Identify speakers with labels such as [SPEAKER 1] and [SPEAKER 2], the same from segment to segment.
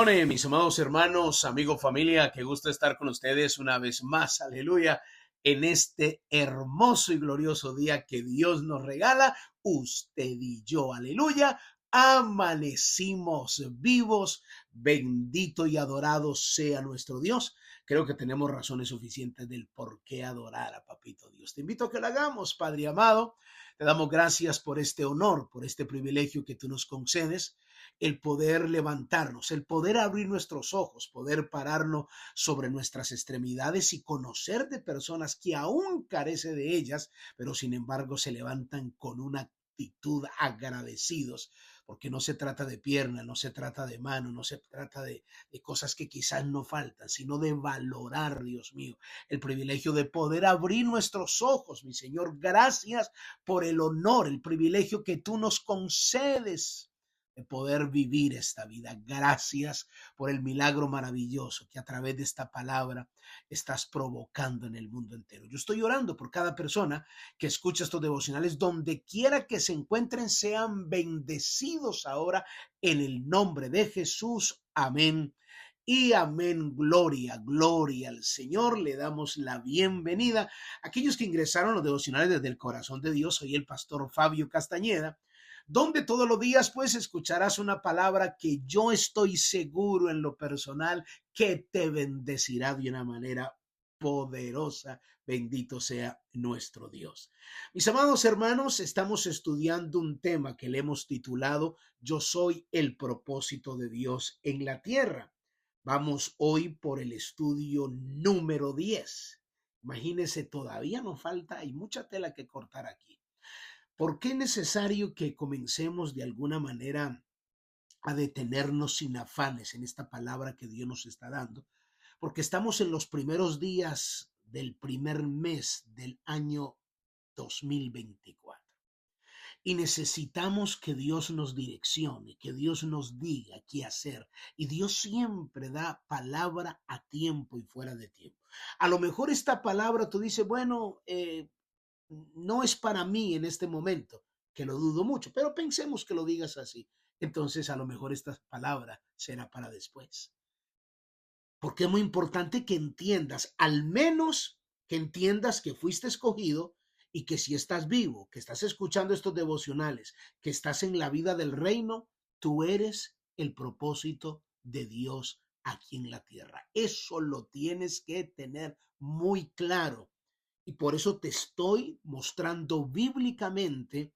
[SPEAKER 1] Bendiciones, mis amados hermanos, amigos, familia, qué gusto estar con ustedes una vez más, aleluya, en este hermoso y glorioso día que Dios nos regala, usted y yo, aleluya, amanecimos vivos, bendito y adorado sea nuestro Dios. Creo que tenemos razones suficientes del por qué adorar a Papito Dios. Te invito a que lo hagamos, Padre amado. Te damos gracias por este honor, por este privilegio que tú nos concedes, el poder levantarnos, el poder abrir nuestros ojos, poder pararnos sobre nuestras extremidades y conocer de personas que aún carece de ellas, pero sin embargo se levantan con una actitud agradecidos, porque no se trata de pierna, no se trata de mano, no se trata de cosas que quizás no faltan, sino de valorar, Dios mío, el privilegio de poder abrir nuestros ojos, mi Señor. Gracias por el honor, el privilegio que tú nos concedes de poder vivir esta vida. Gracias por el milagro maravilloso que a través de esta palabra estás provocando en el mundo entero. Yo estoy orando por cada persona que escucha estos devocionales, donde quiera que se encuentren, sean bendecidos ahora en el nombre de Jesús. Amén. Y amén, gloria, gloria al Señor. Le damos la bienvenida a aquellos que ingresaron a los devocionales desde el corazón de Dios. Soy el pastor Fabio Castañeda, donde todos los días pues escucharás una palabra que yo estoy seguro en lo personal que te bendecirá de una manera poderosa. Bendito sea nuestro Dios. Mis amados hermanos, estamos estudiando un tema que le hemos titulado Yo soy el propósito de Dios en la tierra. Vamos hoy por el estudio número 10. Imagínense, todavía nos falta, hay mucha tela que cortar aquí. ¿Por qué es necesario que comencemos de alguna manera a detenernos sin afanes en esta palabra que Dios nos está dando? Porque estamos en los primeros días del primer mes del año 2024 y necesitamos que Dios nos direccione, que Dios nos diga qué hacer. Y Dios siempre da palabra a tiempo y fuera de tiempo. A lo mejor esta palabra tú dices, bueno, no es para mí en este momento, que lo dudo mucho, pero pensemos que lo digas así. Entonces a lo mejor esta palabra será para después. Porque es muy importante que entiendas, al menos que entiendas que fuiste escogido y que si estás vivo, que estás escuchando estos devocionales, que estás en la vida del reino, tú eres el propósito de Dios aquí en la tierra. Eso lo tienes que tener muy claro. Y por eso te estoy mostrando bíblicamente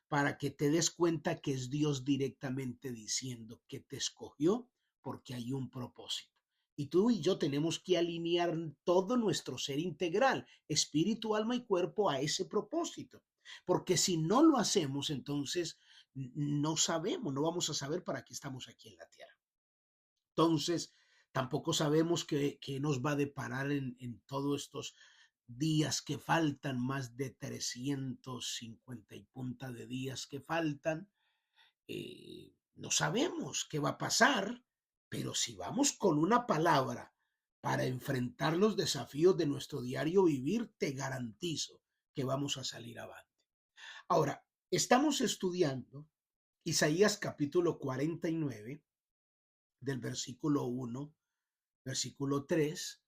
[SPEAKER 1] para que te des cuenta que es Dios directamente diciendo que te escogió porque hay un propósito. Y tú y yo tenemos que alinear todo nuestro ser integral, espíritu, alma y cuerpo, a ese propósito. Porque si no lo hacemos, entonces no sabemos, no vamos a saber para qué estamos aquí en la tierra. Entonces, tampoco sabemos qué nos va a deparar en todos estos días que faltan, más de 350 y punta de días que faltan. No sabemos qué va a pasar, pero si vamos con una palabra para enfrentar los desafíos de nuestro diario vivir, te garantizo que vamos a salir avante. Ahora, estamos estudiando Isaías capítulo 49, del versículo 1, versículo 3,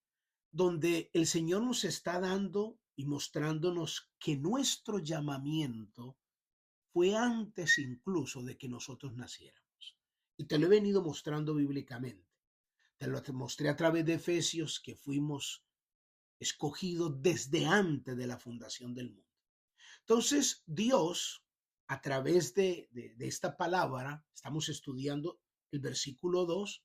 [SPEAKER 1] donde el Señor nos está dando y mostrándonos que nuestro llamamiento fue antes incluso de que nosotros naciéramos. Y te lo he venido mostrando bíblicamente. Te lo mostré a través de Efesios, que fuimos escogidos desde antes de la fundación del mundo. Entonces, Dios, a través de esta palabra, estamos estudiando el versículo 2.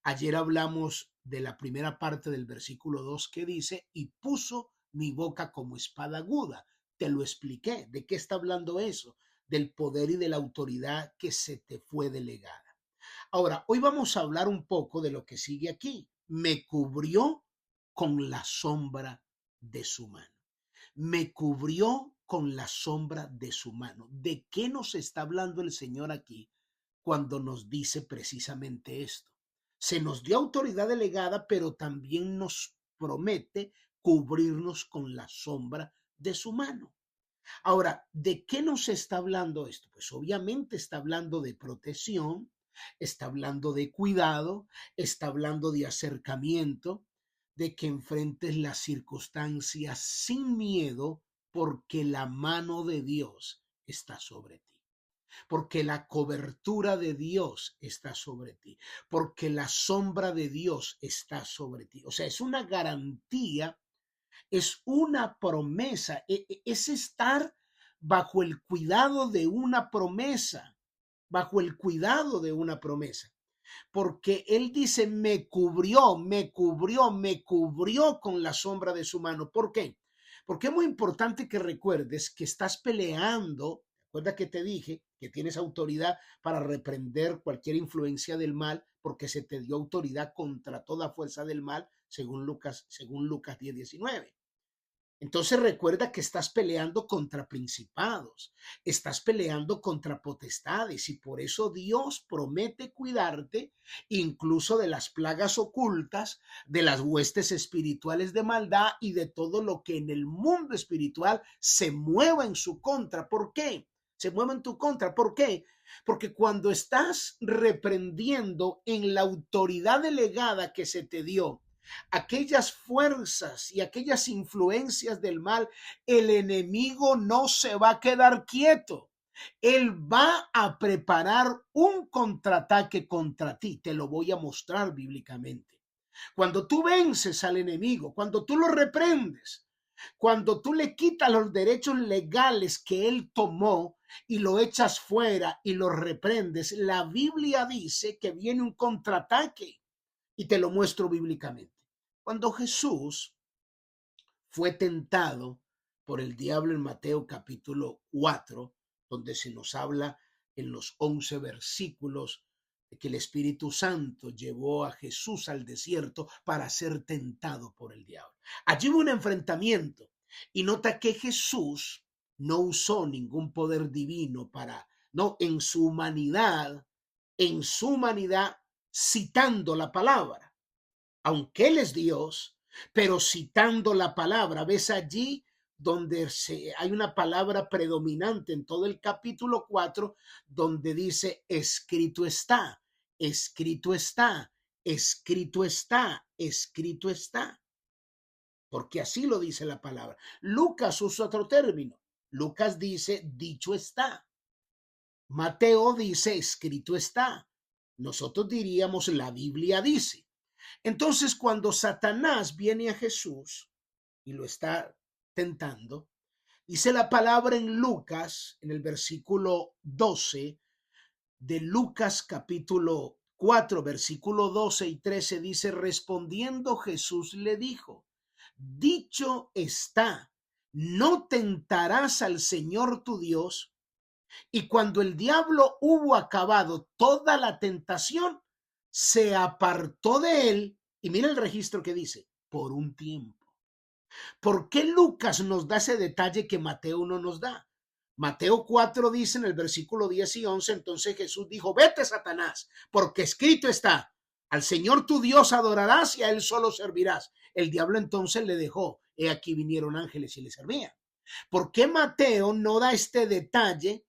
[SPEAKER 1] Ayer hablamos de la primera parte del versículo 2 que dice, y puso mi boca como espada aguda. Te lo expliqué. ¿De qué está hablando eso? Del poder y de la autoridad que se te fue delegada. Ahora, hoy vamos a hablar un poco de lo que sigue aquí. Me cubrió con la sombra de su mano. Me cubrió con la sombra de su mano. ¿De qué nos está hablando el Señor aquí cuando nos dice precisamente esto? Se nos dio autoridad delegada, pero también nos promete cubrirnos con la sombra de su mano. Ahora, ¿de qué nos está hablando esto? Pues obviamente está hablando de protección, está hablando de cuidado, está hablando de acercamiento, de que enfrentes las circunstancias sin miedo, porque la mano de Dios está sobre ti, porque la cobertura de Dios está sobre ti, porque la sombra de Dios está sobre ti. O sea, es una garantía, es una promesa, es estar bajo el cuidado de una promesa, bajo el cuidado de una promesa. Porque él dice, me cubrió, me cubrió, me cubrió con la sombra de su mano. ¿Por qué? Porque es muy importante que recuerdes que estás peleando. Recuerda que te dije que tienes autoridad para reprender cualquier influencia del mal, porque se te dio autoridad contra toda fuerza del mal, según Lucas 10:19. Entonces recuerda que estás peleando contra principados, estás peleando contra potestades, y por eso Dios promete cuidarte incluso de las plagas ocultas, de las huestes espirituales de maldad y de todo lo que en el mundo espiritual se mueva en su contra. ¿Por qué? Se mueve en tu contra. ¿Por qué? Porque cuando estás reprendiendo en la autoridad delegada que se te dio aquellas fuerzas y aquellas influencias del mal, el enemigo no se va a quedar quieto. Él va a preparar un contraataque contra ti. Te lo voy a mostrar bíblicamente. Cuando tú vences al enemigo, cuando tú lo reprendes, cuando tú le quitas los derechos legales que él tomó y lo echas fuera y lo reprendes, la Biblia dice que viene un contraataque, y te lo muestro bíblicamente. Cuando Jesús fue tentado por el diablo en Mateo capítulo 4, donde se nos habla en los 11 versículos de que el Espíritu Santo llevó a Jesús al desierto para ser tentado por el diablo. Allí hubo un enfrentamiento, y nota que Jesús no usó ningún poder divino no, en su humanidad, citando la palabra, aunque él es Dios, pero citando la palabra. ¿Ves allí donde hay una palabra predominante en todo el capítulo 4, donde dice escrito está, escrito está, escrito está, escrito está? Porque así lo dice la palabra. Lucas usa otro término. Lucas dice dicho está. Mateo dice escrito está. Nosotros diríamos la Biblia dice. Entonces, cuando Satanás viene a Jesús y lo está tentando, dice la palabra en Lucas, en el versículo 12 de Lucas capítulo 4, versículo 12 y 13, dice, respondiendo Jesús le dijo, dicho está, no tentarás al Señor tu Dios. Y cuando el diablo hubo acabado toda la tentación, se apartó de él. Y mira el registro que dice, por un tiempo. ¿Por qué Lucas nos da ese detalle que Mateo no nos da? Mateo 4 dice en el versículo 10 y 11, entonces Jesús dijo, vete Satanás, porque escrito está, al Señor tu Dios adorarás y a él solo servirás. El diablo entonces le dejó, he aquí vinieron ángeles y le servían. ¿Por qué Mateo no da este detalle?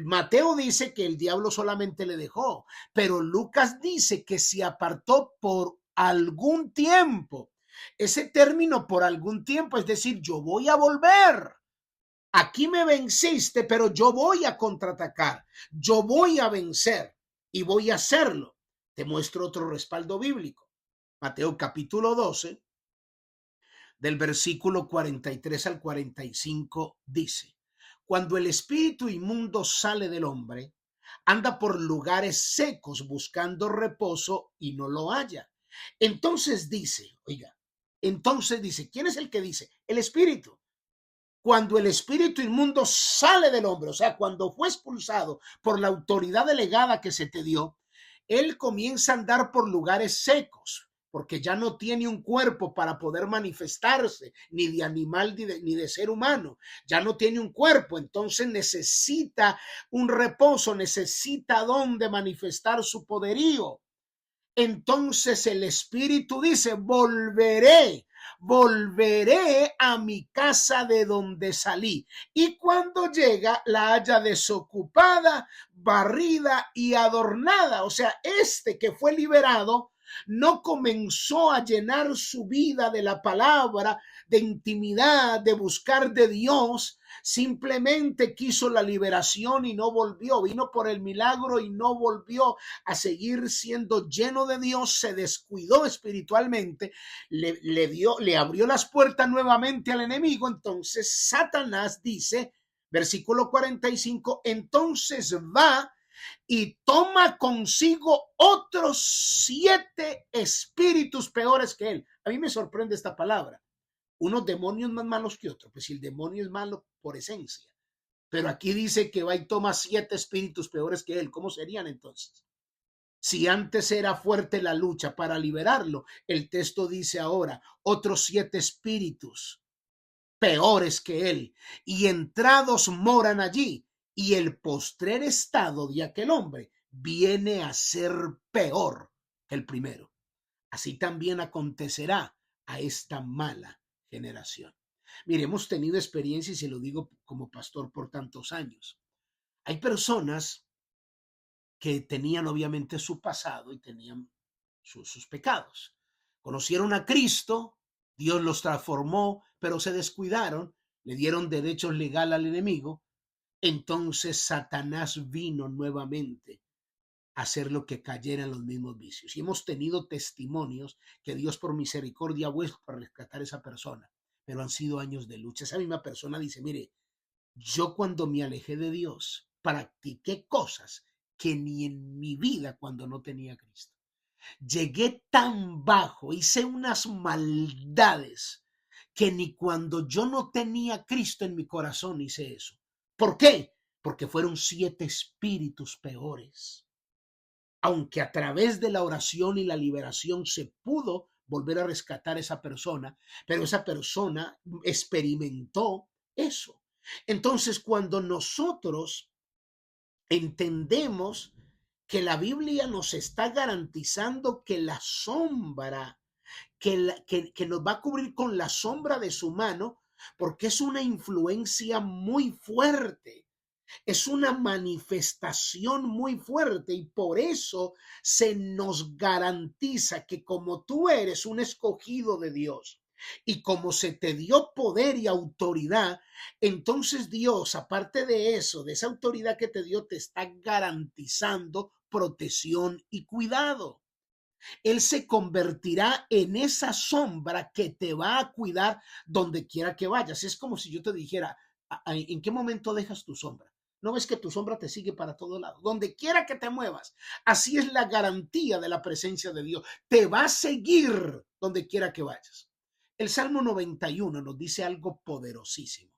[SPEAKER 1] Mateo dice que el diablo solamente le dejó, pero Lucas dice que se apartó por algún tiempo. Ese término por algún tiempo, es decir, yo voy a volver. Aquí me venciste, pero yo voy a contraatacar. Yo voy a vencer y voy a hacerlo. Te muestro otro respaldo bíblico. Mateo capítulo 12, del versículo 43 al 45 dice, cuando el espíritu inmundo sale del hombre, anda por lugares secos buscando reposo y no lo halla. Entonces dice, ¿quién es el que dice? El espíritu. Cuando el espíritu inmundo sale del hombre, o sea, cuando fue expulsado por la autoridad delegada que se te dio, él comienza a andar por lugares secos, porque ya no tiene un cuerpo para poder manifestarse, ni de animal ni de ser humano. Ya no tiene un cuerpo, entonces necesita un reposo, necesita donde manifestar su poderío. Entonces el Espíritu dice, volveré volveré a mi casa de donde salí. Y cuando llega, la halla desocupada, barrida y adornada. O sea, este que fue liberado no comenzó a llenar su vida de la palabra, de intimidad, de buscar de Dios. Simplemente quiso la liberación y no volvió. Vino por el milagro y no volvió a seguir siendo lleno de Dios. Se descuidó espiritualmente, le abrió las puertas nuevamente al enemigo. Entonces Satanás dice, versículo 45, entonces va y toma consigo otros 7 espíritus peores que él. A mí me sorprende esta palabra. Unos demonios más malos que otros. Pues si el demonio es malo por esencia. Pero aquí dice que va y toma 7 espíritus peores que él. ¿Cómo serían entonces? Si antes era fuerte la lucha para liberarlo, el texto dice ahora otros 7 espíritus peores que él, y entrados moran allí, y el postrer estado de aquel hombre viene a ser peor que el primero. Así también acontecerá a esta mala generación. Mire, hemos tenido experiencia, y se lo digo como pastor por tantos años. Hay personas que tenían obviamente su pasado y tenían sus pecados. Conocieron a Cristo, Dios los transformó, pero se descuidaron, le dieron derechos legales al enemigo. Entonces Satanás vino nuevamente a hacer lo que cayera en los mismos vicios. Y hemos tenido testimonios que Dios por misericordia ha vuelto a rescatar a esa persona, pero han sido años de lucha. Esa misma persona dice, mire, yo cuando me alejé de Dios, practiqué cosas que ni en mi vida cuando no tenía a Cristo. Llegué tan bajo, hice unas maldades que ni cuando yo no tenía a Cristo en mi corazón hice eso. ¿Por qué? Porque fueron 7 espíritus peores. Aunque a través de la oración y la liberación se pudo volver a rescatar a esa persona, pero esa persona experimentó eso. Entonces, cuando nosotros entendemos que la Biblia nos está garantizando que la sombra, que nos va a cubrir con la sombra de su mano, porque es una influencia muy fuerte, es una manifestación muy fuerte, y por eso se nos garantiza que como tú eres un escogido de Dios y como se te dio poder y autoridad, entonces Dios, aparte de eso, de esa autoridad que te dio, te está garantizando protección y cuidado. Él se convertirá en esa sombra que te va a cuidar donde quiera que vayas. Es como si yo te dijera, ¿en qué momento dejas tu sombra? ¿No ves que tu sombra te sigue para todo lado? Donde quiera que te muevas. Así es la garantía de la presencia de Dios. Te va a seguir donde quiera que vayas. El Salmo 91 nos dice algo poderosísimo.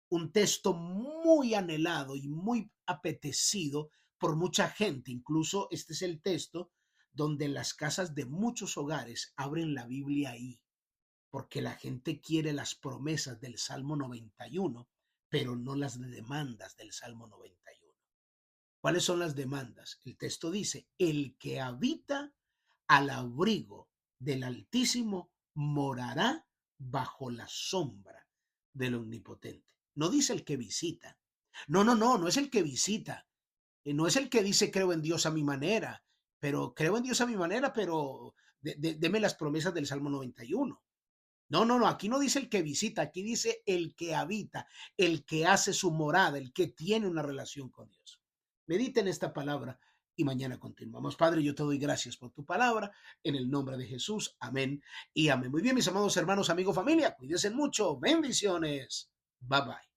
[SPEAKER 1] Un texto muy anhelado y muy apetecido por mucha gente. Incluso este es el texto donde las casas de muchos hogares abren la Biblia ahí, porque la gente quiere las promesas del Salmo 91, pero no las demandas del Salmo 91. ¿Cuáles son las demandas? El texto dice, el que habita al abrigo del Altísimo morará bajo la sombra del Omnipotente. No dice el que visita. No es el que visita. No es el que dice creo en Dios a mi manera, pero creo en Dios a mi manera, pero deme las promesas del Salmo 91. No, aquí no dice el que visita, aquí dice el que habita, el que hace su morada, el que tiene una relación con Dios. Medita en esta palabra y mañana continuamos. Padre, yo te doy gracias por tu palabra, en el nombre de Jesús. Amén y amén. Muy bien, mis amados hermanos, amigos, familia, cuídense mucho. Bendiciones. Bye bye.